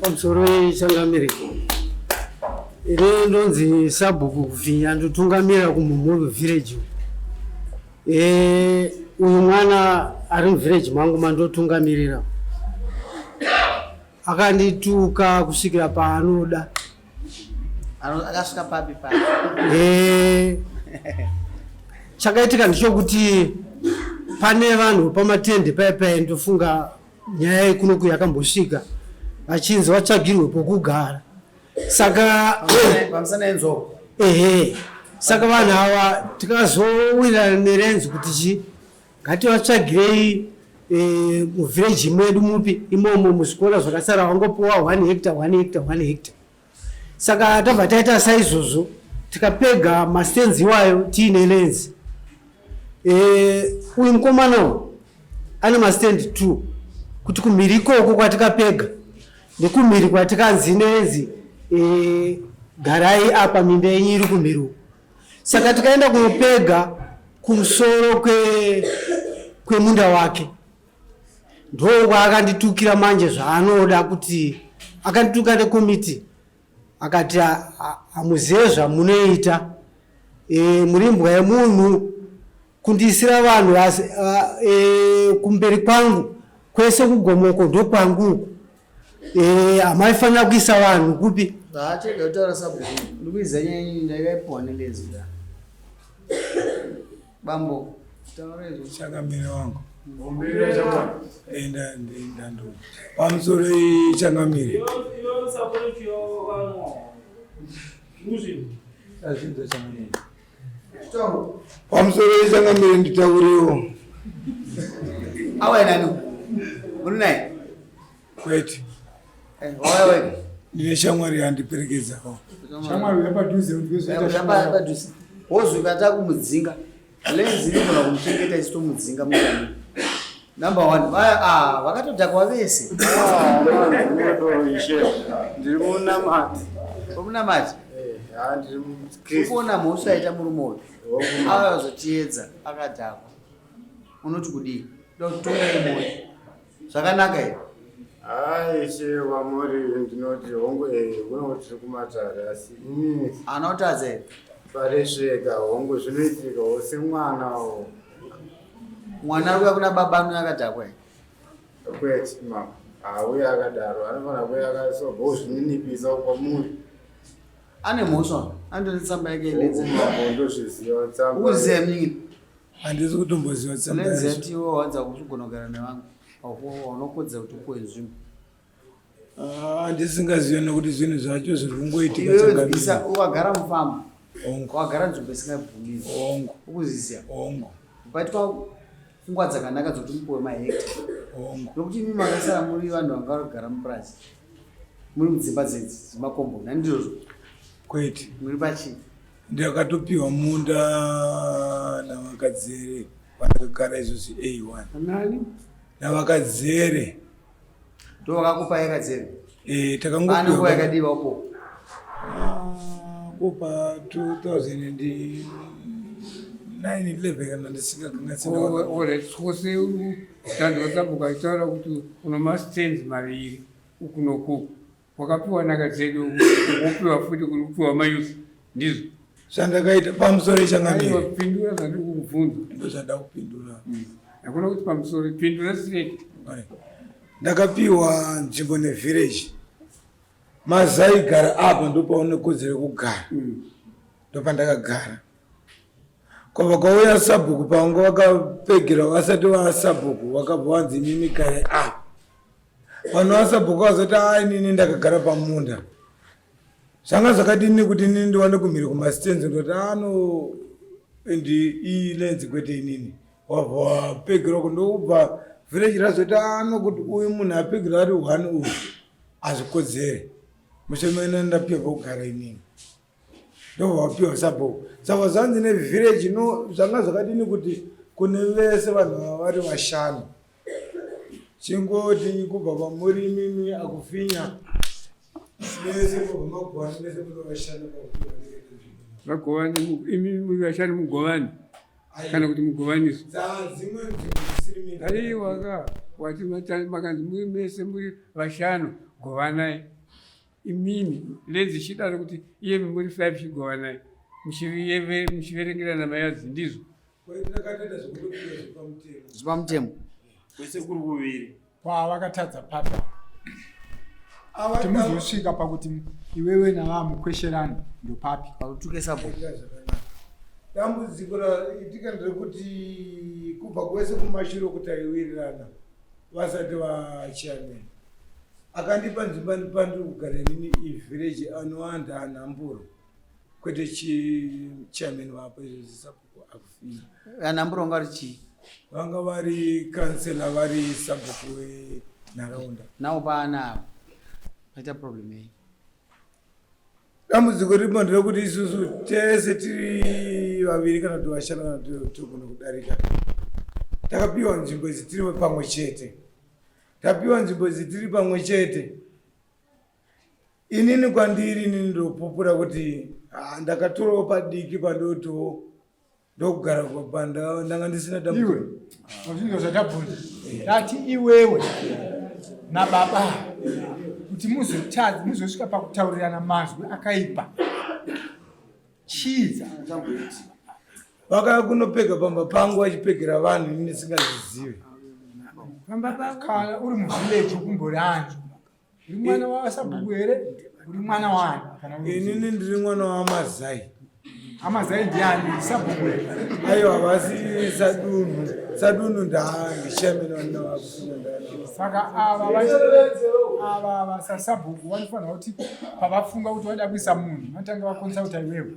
pamusoro wechangamire ine ndonzi Sabhuku Kufinya ndotungamira kumumuru village. Uyu mwana ari muvillage mangu mandotungamirira akandituka kusvikira paanoda. Akasvika papi pa chakaitika ndichokuti pane vanhu pamatende paipai ndofunga nyaya yekunoku yakambosvika vachinzi vatsvagirwe pokugara. Saka pamusana enzoko saka vanhu ava tikazowirana nerenzi kuti ngativatsvagirei muvhireji mwedu mupi imomo muzvikora zvakasara vangopiwa 1 hectare 1 hectare 1 hectare. Saka tabva taita saizvozvo tikapega mastenzi iwayo tiine lenzi. Uyu mukomanawo ane mastendi 2 kuti kumhiri ikoko kwatikapega nekumhiri kwatikanzi nenzi garai apa mimba yenyu iri kumhiri uko. Saka tikaenda kunopega kumusoro kwemunda wake ndo kwakanditukira manje zvaanoda kuti akandituka nekomiti akati hamuzive zvamunoita, murimbwa yemunhu kundiisira vanhu kumberi kwangu kwese kugomoko ndo kwangu hamaifanira kuisa vanhu kupi. chega kutaura Sabhuku ndikuiza nyaya yenyu ndakaipiwa nelezi da bambo taurezvo changamire wangu enda ndo pamusoro changamire pamusoro changamire nditauriwo awainani muri nai kwete wawaweka ndine shamwari yandiperekedzao padhuze wozvika takumudzinga lenzi inogona kumuchengeta isitomudzinga mugani. Number 1 vaya vakatodhakwa vese ndiri munamati omunamati kuona mhosva aita murumoyo avazotiedza akadhakwa unoti kudii dokutongai moyo zvakanaka here. Ishe wamuri ndinoti hongu unoti tiri kumatare asi inini anotadza here paresvega hongu zvinoitikawo semwanawo mwana uya kuna baba anoyakadhakwa here kwete mama auye akadaro anofanira kuya akasobvawo zvininipisa kwamuri ane mhosva andonetsamba yake ndozviziva tsamba uzive mnyini handisi kutomboziva tsamba yacho. lenzetiwo wanza kuzvigona kugara nevangu unokodza kuti upuwe nzvimbo handisingazivi nekuti zvinhu zvacho zviri kungoitika iweisa wakagara mufamba ongo wakagara nzvimbo isingabvumiri ongo ukuzisiya ongo ukati pfungwa dzakanaka dzokuti mupuwe mahekta ongo nokuti imi makasara muri vanhu vanga vakagara mupurazi muri mudzimba dzedzi dzemakomboni handirozvo kwete muri pachii ndakatopiwa munda navakadzere vanakagara izvozvi A1 Nani? navakadzere ndo vakakupa yakadzere ane takangopiwa nguva yakadiva upo kupa 2009 11 kana ndisingakangasiwose dando Sabhuku aitaura kuti una mastenzi maviri uku nokuku wakapiwa nhaka dzedu wopiwa futi kuri kupiwa mayusi ndizvo zvandakaita pamusoro changamire pindura zvandiri kukubvunza ndo zvanda kupindura hakuna kuti pamusoro pindura straight. ndakapiwa nzvimbo nevillage mazaigara apa ndopaonekodzere kugara ndopandakagara kwava kwauya Sabhuku pangu vakapegera vasati vaSabhuku vakabva vanzi mimi gare apa vanhu vaSabhuku vazoti inini ndakagara pamunda zvanga zvakadini kuti inini ndiwane kumhiri kumastenzi ndoti iyi lenzi kwete inini wabva wapegera kundobva village razoti kuti uyu munhu apegera ari 1 uyu hazvikodzere mushomene ndapiwa kugara inini ndobva wapiwa Sabhuku saka zvanzi nevillage zvanga zvakadini kuti kune vese vanhu vava vari vashanu chingoti kubva pamuri mimi Akufinya vese kubva Magovani vese muri vashanu Magovani imi muri vashanu Mugovani kana kuti Mugovaniso dzimwe nzvimbo dzisiri aiwa wati makanzi muri mese muri vashanu govanai, imini lenzi chidaro kuti iye muri 5 chigovanai muchiverengerana mayadzi ndizvo zvipamutemo kwese kuri kuviri kwavakatadza papa kuti muzosvika pakuti iwewe navamukwesherani ndopapi pakutuke sabhuku. dambudziko raitika nderekuti kubva kwese kumashure kuti aiwirirana vasati vachairman akandipa nzimba ndipandiri kugara inini ivhireji anowanda anhamburo kwete chairman vapo izvozisabhuku akufira. Anhamburo vanga vari chii? vanga vari kansela vari sabhuku venharaunda. Navo paanavo paita problem ei? dambudziko riripo nderekuti isusu tese tiri vaviri kana kuti vashanu kana togona kudarika takapiwa nzvimbo idzi tiri pamwe chete. Tapiwa nzvimbo idzi tiri pamwe chete. Inini kwandiri inini ndopupura kuti ndakatorawo padiki pandoto ndokugara kwapanda ndanga ndisina dambudziko. iwe zvinhu zvatabvunza tati iwewe nababa kuti muzosvika pakutaurirana mazwi akaipa chiza vakaya kunopega pamba pangu vachipegera vanhu inini singazizive. kana uri muvhileji ukumbori anju uri mwana wasabhuku here uri mwana wani inini ndiri mwana wamazai. amazai ndiani sabhuku here? aiwa vasi sadunhu ndishamina saka ava vasasabhuku vanofanira kuti pavafunga kuti vada kuisa munhu vatanga vakonsauta iwewe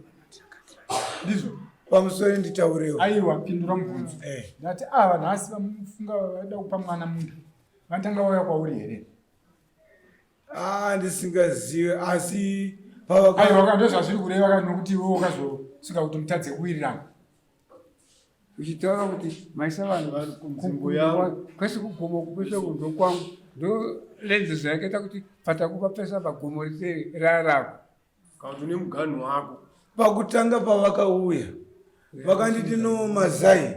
ndizvo pamusoro nditaurewo. aiwa pindura mubvunzo ndati ava nhasi vafunga vada kupa mwana munhu vatanga vauya kwauri here? ndisingazive asi aiwa ndozvazviri kureva kana nokuti iwe wakazosvika kuti mutadze kuwirirana uchitaura kuti maisa vanhu vari kunzvimbo yavo kwese kugomo kupesha kunzvo kwangu ndo lenzi zvayakaita kuti patakupa pesa pagomo rite rarako kana kuti une muganhu wako. pakutanga pavakauya vakanditi no mazai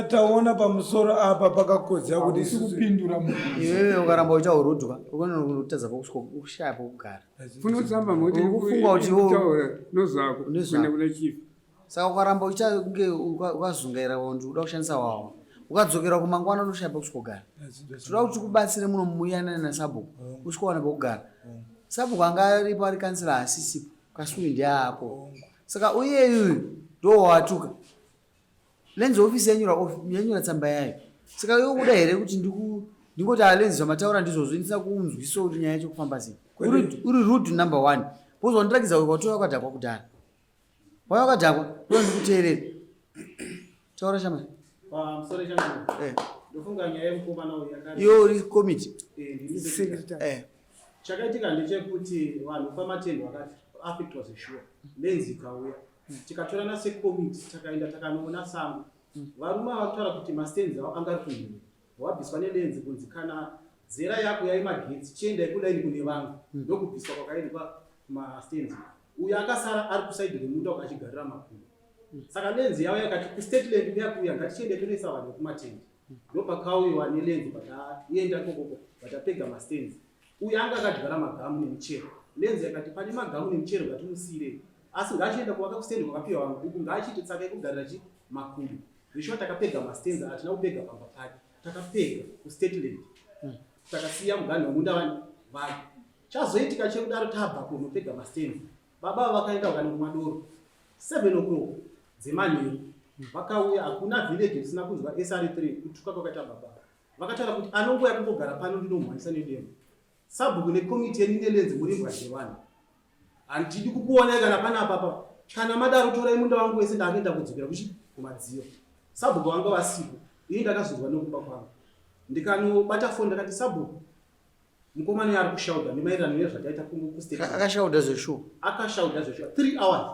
taona pamusoro apa pakakodzera kuti kupindura mubvunzo Iwewe ukaramba uchaurudwa ukonona kutadza pokushaya pokugara. funotsamba Ukufunga kuti motitaura nozvako kuenda kuna chief. Saka ukaramba uchange ukazungaira wandu uda kushandisa wawa ukadzokera kumangwana unoshaya pokugara. Toda kuti kubatsire muno muyana nasabhuku usikuwana pokugara. Sabhuku anga aripo ari kansela asisipo kasuri ndiapo. Saka uyeyu ndo watuka lenzi ofisi yanyura tsamba yayo. Saka iwe kuda here kuti ndingoti alenzi zvamataura ndizvozvo ndisina kunzwiso kuti nyaya chokufamba sei. Uri rude number 1. Pozondirakidza kuti wakadhakwa kudhara. Waya wakadhakwa ndo ndikuteerera. Taura chama. Pamusoro changu. Ndofunga nyaya yemukomana uyu yakati. Iyo uri committee. Secretary. Chakaitika ndechekuti vanhu pamatendo vakati affect was sure. Lenzi kauya. Tikatorana secommittee takaenda takanoona sango. Varume vakataura kuti mastenzi avo anga ari kunhiri. Wabviswa nelenzi kunzi kana zera yako yaimagetsi chienda ikudaini kune vangu. Ndokubviswa kwakaendwa mastenzi. Uyu akasara ari kusaidi remunda ukachigarira makumbo. Saka lenzi yavo yakati kustateland yakuya ngatichiende tonoisa vanhu kumatende. Ndopakauyiwa nelenzi pataenda kokoko patapega mastenzi. Uyu anga akadyara magamu nemichero. Lenzi yakati pane magamu nemichero ngatimusiyire. Asi ngachienda kuvaka kustendi kwakapiwa vanhu uku ngaachiti tsaka yekugarira makumbo. Zvishwa takapega mastenzi atina kupega pamba pake. Takapega kustateland. Takasiya muganhu wemunda vanhu. Chazoitika chekudaro tabva kunopega mastenzi. Baba vakaenda vakani kumadoro 7 o'clock dzemanheru vakauya hakuna village risina kunzwa SR3 kutuka kwakaita baba vakataura kuti anongoya kungogara pano ndinomhanyisa nedemo sabhuku nekomiti yenyu nelenzi muri mbwadhevana handidi kukuona kana panapa kana madaro torai munda wangu wese ndaakaenda kudzokera kumadziyo sabhuku wanga vasiku ini ndakazonzwa nekuba kwangu ndikanobata foni ndakati sabhuku mukomana ari kushauda nemaererano nezvataita kustate Akashauda zveshuwa. akashauda zveshuwa 3 hours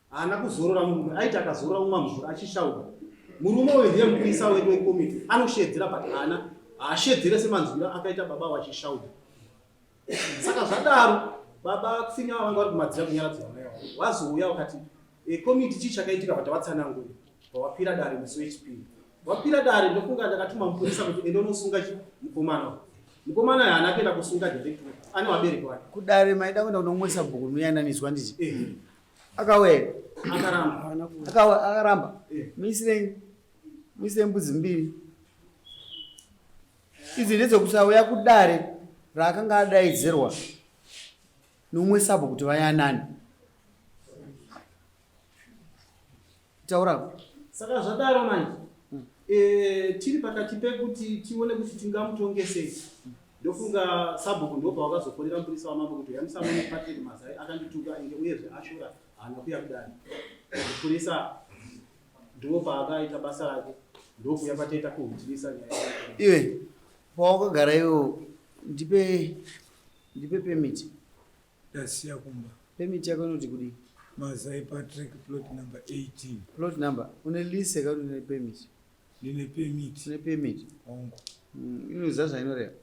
haana kuzorora murume aiti akazorora mumamvura achishauda murume uyu ndiye mukuisa wedu wekomiti anoshedzera but haana haashedzere semanzwira akaita baba wachishauda saka zvadaro baba kufinya vanga vari kumadzira kunyaradza vana yavo wazouya wakati komiti chii chakaitika patavatsanangura pawapira dare musi wechipiri wapira dare ndofunga ndakatuma mupurisa kuti ende unosunga mukomana haana kuenda kusunga direct ane wabereki wake kudare maida kuenda kunomwisa bhuku muyananiswa nditi akawera akaramba muisirei mbudzi mbiri idzi ndedzekusauya kudare raakanga adaidzerwa nomwe sabhu kuti vayanani taurako saka zvadaro manje tiri pakati pekuti tione kuti tingamutongesei ndofunga sabhuku ndobva wakazofonera mupurisa wamambo kuti yamusamone pateni Mazai akandituka enge uyezve ashura haana kuya kudani mupurisa ndobva akaita basa rake ndokuya patoita kuhutirisa nyaya iwe pawakagara iwo ndipe pemiti ndasiya kumba pemiti yako inoti kudii Mazai Patrick plot number 18 plot number une lise kuti une pemiti ndine pemiti une pemiti ongo inoziva zvainoreva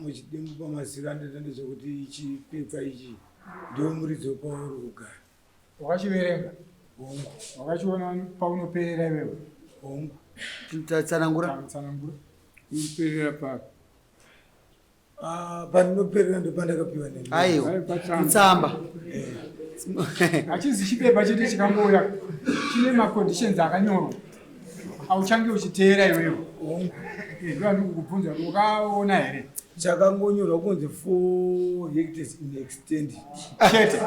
muchidimbu pamasira ndetende zvokuti chipepa ichi ndio muridzo pauri kugara wakachiverenga ongo wakachiona paunoperera iwewe ongo tsanangura unoperera pako pandinoperera ndopandakapiwa aiwa kutsamba hachizi chipepa chete chikangouya chine maconditions akanyorwa auchange uchiteera iwewe ndoandikukubvunza kuti ukaona here chakangonyorwa kunzi 4 hectares in extend chete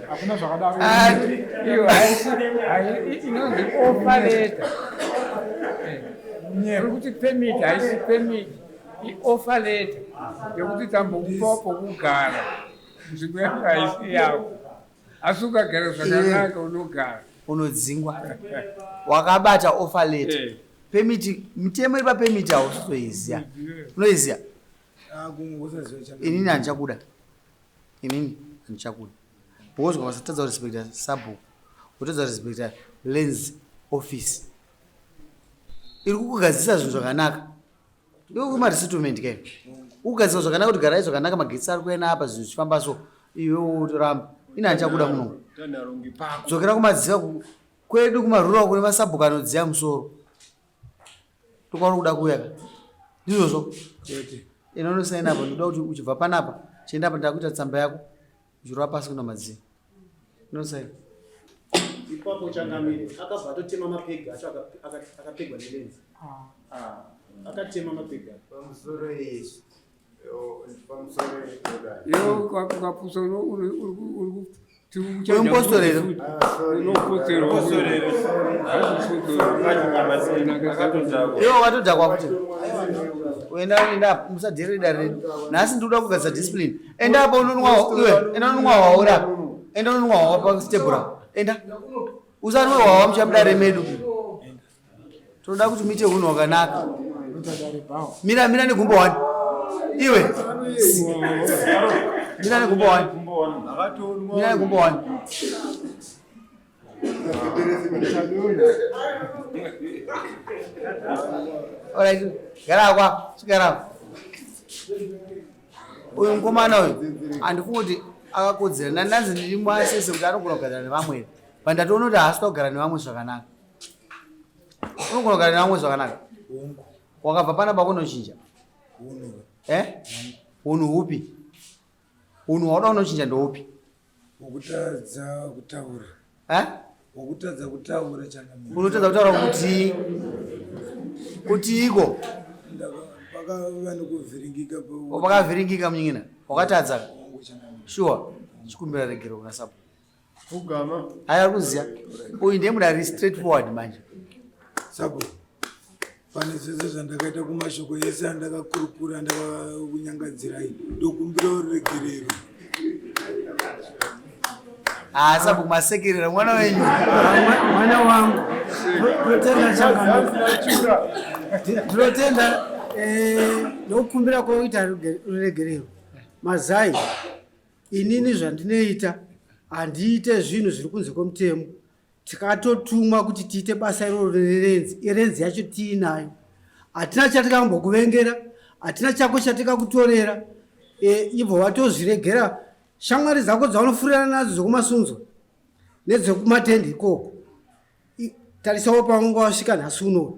hakuna zvakadaro iyo inonzi offer letter kuti permit haisi permit ioffer letter yekuti tambokupawo pokugara nzvimbo yako haisi yako asi ukagara zvakanaka unogara unodzingwa wakabata offer letter pemiti mitemo iri papemiti hausizoiziya unoiziya inini handichakuda bhozwa vasatadza kurespekta sabhuku kutadza kurespekta lens office iri kukugadzisa zvinhu zvakanaka iwe kumaresettlement kai ukugadzisa zvakanaka kuti garai zvakanaka magetsi ari kuena apa zvinhu zvichifamba so iwe utoramba ini handichakuda muno dzokera kumadziva kwedu kumarura kune masabhuku anodziya musoro tokwauri kuda kuyaka ndizvozvo inonosaina apa ndoda kuti uchibva panapa chienda apa ndakuita tsamba yako uchirova pasi kuna madziva inosaina ipapo changamire akabva atotema mapega acho akapegwa nelenzi akatema mapega pamusoro yesu iwo ukapusa impostorero iwo watodhakwa kuti uenda musadhereda nhasi ndikuda kugadzisa discipline enda apa unonwa enda unonwa hwaura enda unonwa hwawa pastebura enda usanwe hwawa muchamudare medu toda kuti muite unhu hwakanaka mira negumbo 1 iwe mira negumbo 1 mira negumbo 1 alright gara kwa sigara uyu mukomana uyu handifunga kuti akakodzera ndanzi ndiri mwasese kuti anogona kugara nevamwe pandatoona kuti haasi kugara nevamwe zvakanaka unogona kugara nevamwe zvakanaka wakabva pana pakunochinja unhu hupi unhu hwauda unochinja ndoupi wokutadza kutaura wokutadza kutaura changamira unotadza kutaura kuti iko pakava nekuvhiringika pakavhiringika munyingina wakatadza sure chikumbira regero kuna sapo ugama haya kuziya uyu ndiye mudari straight forward manje sapo pane zvese zvandakaita kumashoko ese andakakurukura andakakunyangadzirai ndokumbira uregerero sapo masekerera mwana wenyu mwana wangu totenda chakanaka ndinotenda ndokukumbira kwoita ruregerero Mazai inini zvandinoita handiite zvinhu zviri kunze kwemutemo tikatotumwa kuti tiite basa iroro irenzi yacho tiinayo hatina chatikambokuvengera hatina chako chatikakutorera ibvo watozviregera shamwari dzako dzaunofurirana nadzo dzekumasunzo nedzekumatende ikoko tarisawo paunge wasvika nhasi uno.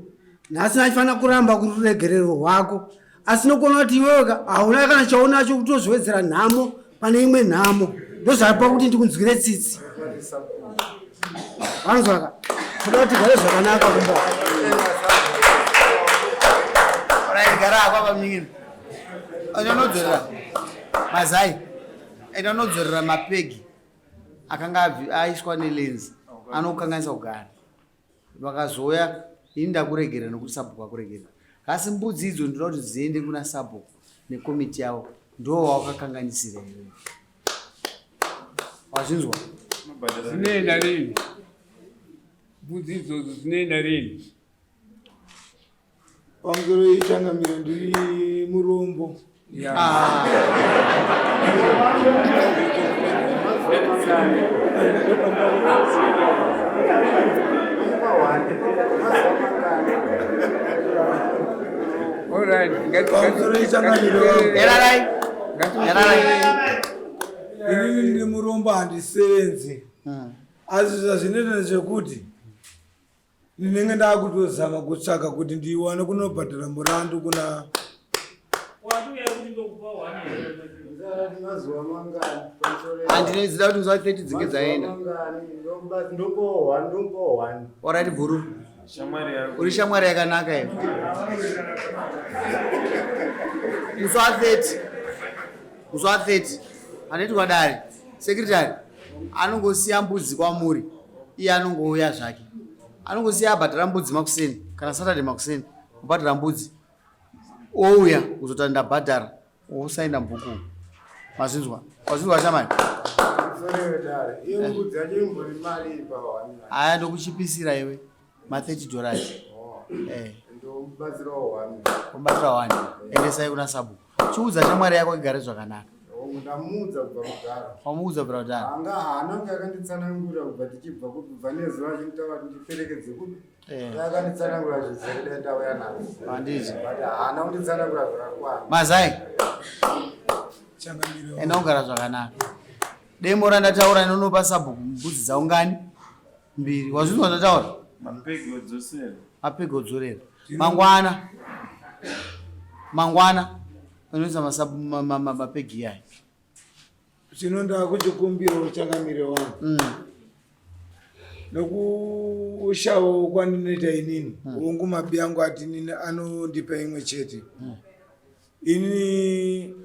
Nhasi nachifanira kuramba kuri ruregerero rwako. Asi nokona kuti iwewe hauna kana chaunacho kutozowedzera nhamo pane imwe nhamo. Ndozvapa kuti ndikunzwire tsitsi. Vanzwaka. Kuda kuti gare zvakanaka kumba. Gara apa pamingine. Anonodzorera mazai. Anonodzorera mapegi. Akanga aiswa nelenzi. Anokanganisa kugara. Vakazoya inda kuregera nokuti Sabhuku akuregera. Asi mbudzi idzo ndinoda kuti dziende kuna Sabhuku nekomiti yavo. Ndo wakakanganisira iwe. Wazvinzwa? Dzinoenda rini? Mbudzi idzodzo dzinoenda rini? Wangero ichangamira ndiri murombo. Inini ndiri murombo handisevenzi. Asi zvazvinoita zvekuti ndinenge ndakutozama kutsvaka kuti ndiwane kunobhadhara murandu kuna handinoziva kuti zuva 30 dzinge dzaenda. Orati guru uri shamwari yakanaka iwe. Zuva 30 haneti kwadari sekretari anongosiya mbudzi kwamuri, iye anongouya zvake. Anongosiya abhadhara mbudzi makuseni kana Saturday makuseni kubhadhara mbudzi, ouya kuzoti ndabhadhara ousainda mbuku. Mazvinzwa shamani? Haya ndokuchipisira iwe $30. Umbatsira 1 endesai kuna Sabhuku. Chiudza shamwari yako igare zvakanaka. Wamuudza kubva kudhara. Anga haana kunge akanditsanangura kubva tichibva kubva nezuva achinditaura kuti ndiperekedze kupi. Akanditsanangura zvizere dai ndauya nazo. Handiti. But haana kunditsanangura zvakakwana. Mazai. Enda kugara zvakanaka. Demo randataura inonopa Sabhuku mbudzi dzaungani 2. Wazvinzwa ndataura? Mapegi odzorera. Mangwana. Unoisa mapegi yayo. Chinonda kuchikumbira uchangamire wangu. Nokushawo kwandinoita inini. Ungu mabi yangu ati nini anondipa imwe chete. Ini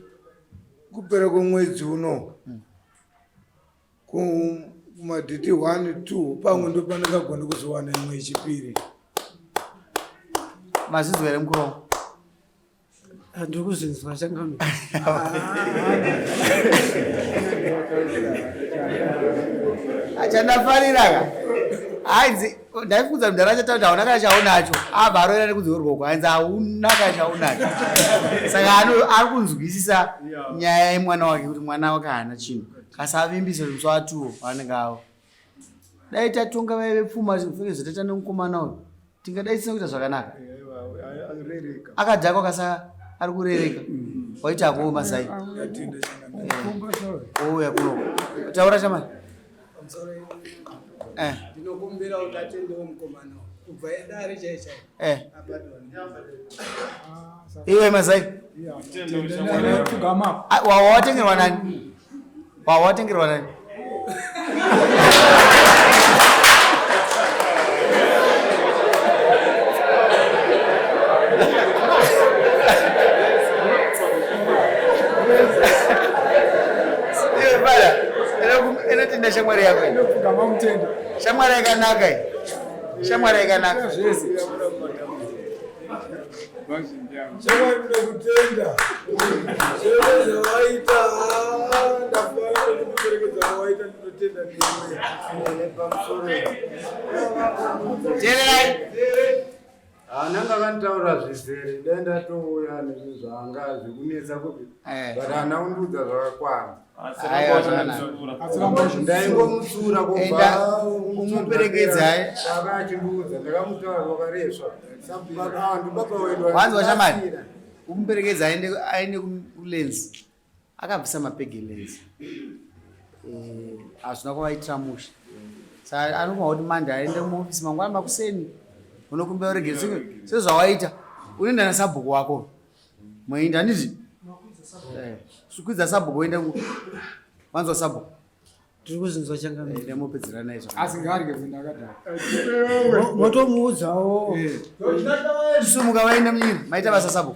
kupera kwemwedzi uno. Kumadhiti 1, 2 pamwe ndo pandakagona kuzowana imwe yechipiri. Mazvinzwa here mukuru? Handiri kuzvinzwa changamira. Achandafarira hanzi ndaifudza mudhara achataura hauna kana chaunacho abva aroera nekudziurwa uko hanzi hauna kana chaunacho. Saka ari kunzwisisa nyaya yemwana wake kuti mwana wake haana chinhu kasavimbisa kuti musi 2 vanenge avo. Dai tatonga vaive pfuma zvipfeke zvatata nemukomana uyu tingadai tisina kuita zvakanaka. Akadhakwa kasa ari kurereka. Waita ako Mazai. Ouya kuno. Taura chamani? Ndinokumbira kuti atendewo mukomana kubva edare chaichai. Iwe Mazai. Wawatengerwa nani? Wawatengerwa nani? Inotenda shamwari yako. Shamwari yakanaka. Shamwari yakanaka. Shamwari ndokutenda. Shamwari waita ndafana kuperekedza waita ndinotenda ndiwe. Jererai. Ananga kanditaura zvizere dai ndatouya nezvinhu zvanga zvikunetsa kupi. But haana kundudza zvakakwana. Ndaingomutsura kubva umuperekedza akachindudza ndakamutaura zvakarezva. Wanzwa shamani? Umuperekedza aende kulenzi. Akabvisa mapegi lenzi. Hazvina kuvaitira musha. Saka anofana kuti manje aende muofisi mangwana makuseni unokumbira uregere sezvawaita unoenda nasabhuku wako mweenda handizvi sukwidza sabhuku uende wanzwa sabhuku tiri kuzinzwa changamire nemupedzera naye asi ngarye kuenda akadaro motomuudzawo sumuka vaende munyini maita basa sabhuku